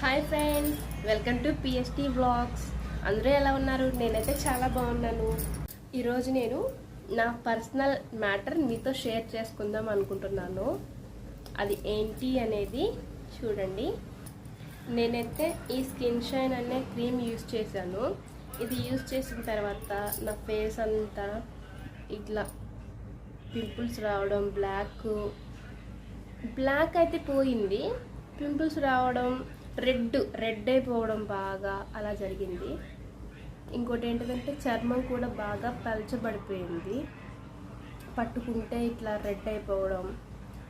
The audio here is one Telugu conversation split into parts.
Hi friends, welcome to PST vlogs. అందరూ ఎలా ఉన్నారు? నేనైతే చాలా బాగున్నాను. ఈరోజు నేను నా పర్సనల్ మ్యాటర్ మీతో షేర్ చేసుకుందాం అనుకుంటున్నాను. అది ఏంటి అనేది చూడండి. నేనైతే ఈ స్కిన్ షైన్ అనే క్రీమ్ యూజ్ చేశాను. ఇది యూజ్ చేసిన తర్వాత నా ఫేస్ అంతా ఇట్లా పింపుల్స్ రావడం, బ్లాక్ అయితే పోయింది. పింపుల్స్ రావడం, రెడ్ అయిపోవడం బాగా అలా జరిగింది. ఇంకోటి ఏంటంటే చర్మం కూడా బాగా పలచబడిపోయింది. పట్టుకుంటే ఇట్లా రెడ్ అయిపోవడం.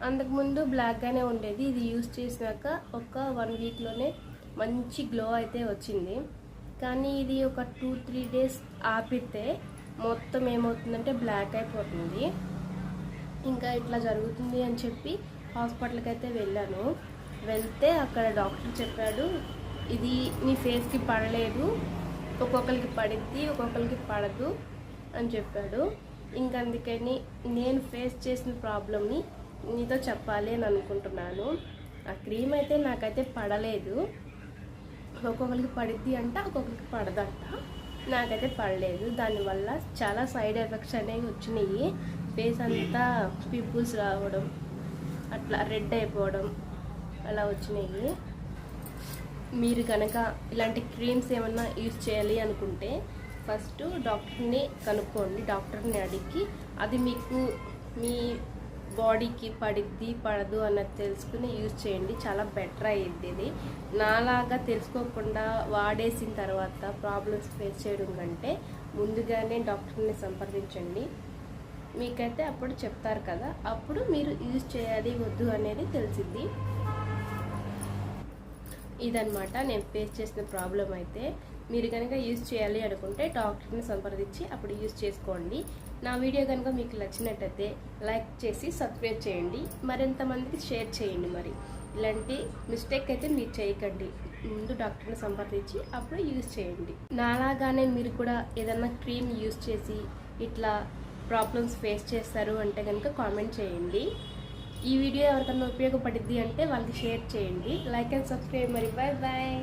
అంతకుముందు బ్లాక్గానే ఉండేది. ఇది యూజ్ చేసినాక ఒక 1 వీక్లోనే మంచి గ్లో అయితే వచ్చింది. కానీ ఇది ఒక 2-3 డేస్ ఆపితే మొత్తం ఏమవుతుందంటే బ్లాక్ అయిపోతుంది. ఇంకా ఇట్లా జరుగుతుంది అని చెప్పి హాస్పిటల్కి అయితే వెళ్ళాను. వెళ్తే అక్కడ డాక్టర్ చెప్పాడు, ఇది నీ ఫేస్కి పడలేదు, ఒక్కొక్కరికి పడిద్ది, ఒక్కొక్కరికి పడదు అని చెప్పాడు. ఇంకా అందుకని నేను ఫేస్ చేసిన ప్రాబ్లమ్ని నీతో చెప్పాలి అని అనుకుంటున్నాను. ఆ క్రీమ్ అయితే నాకైతే పడలేదు. ఒక్కొక్కరికి పడిద్ది అంట, ఒక్కొక్కరికి పడదంట. నాకైతే పడలేదు. దానివల్ల చాలా సైడ్ ఎఫెక్ట్స్ అనేవి వచ్చినాయి. ఫేస్ అంతా పింపుల్స్ రావడం, అట్లా రెడ్ అయిపోవడం అలా వచ్చినాయి. మీరు కనుక ఇలాంటి క్రీమ్స్ ఏమన్నా యూజ్ చేయాలి అనుకుంటే ఫస్ట్ డాక్టర్ని కనుక్కోండి. డాక్టర్ని అడిగి అది మీకు మీ బాడీకి పడిద్ది పడదు అన్నది తెలుసుకుని యూజ్ చేయండి. చాలా బెటర్ అయ్యిద్ది. ఇది నాలాగా తెలుసుకోకుండా వాడేసిన తర్వాత ప్రాబ్లమ్స్ ఫేస్ చేయడం కంటే ముందుగానే డాక్టర్ని సంప్రదించండి. మీకైతే అప్పుడు చెప్తారు కదా, అప్పుడు మీరు యూజ్ చేయాలి వద్దు అనేది తెలిసింది. ఇదనమాట నేను ఫేస్ చేసిన ప్రాబ్లం. అయితే మీరు కనుక యూజ్ చేయాలి అనుకుంటే డాక్టర్ని సంప్రదించి అప్పుడు యూజ్ చేసుకోండి. నా వీడియో కనుక మీకు నచ్చినట్టయితే లైక్ చేసి సబ్స్క్రైబ్ చేయండి, మరింతమందికి షేర్ చేయండి. మరి ఇలాంటి మిస్టేక్ అయితే మీరు చేయకండి. ముందు డాక్టర్ని సంప్రదించి అప్పుడు యూజ్ చేయండి. నాలాగానే మీరు కూడా ఏదన్నా క్రీమ్ యూజ్ చేసి ఇట్లా ప్రాబ్లమ్స్ ఫేస్ చేస్తారు అంటే కనుక కామెంట్ చేయండి. ఈ వీడియో ఎవరికన్నా ఉపయోగపడిద్ది అంటే వాళ్ళకి షేర్ చేయండి. Like and subscribe. మరి బాయ్ బాయ్.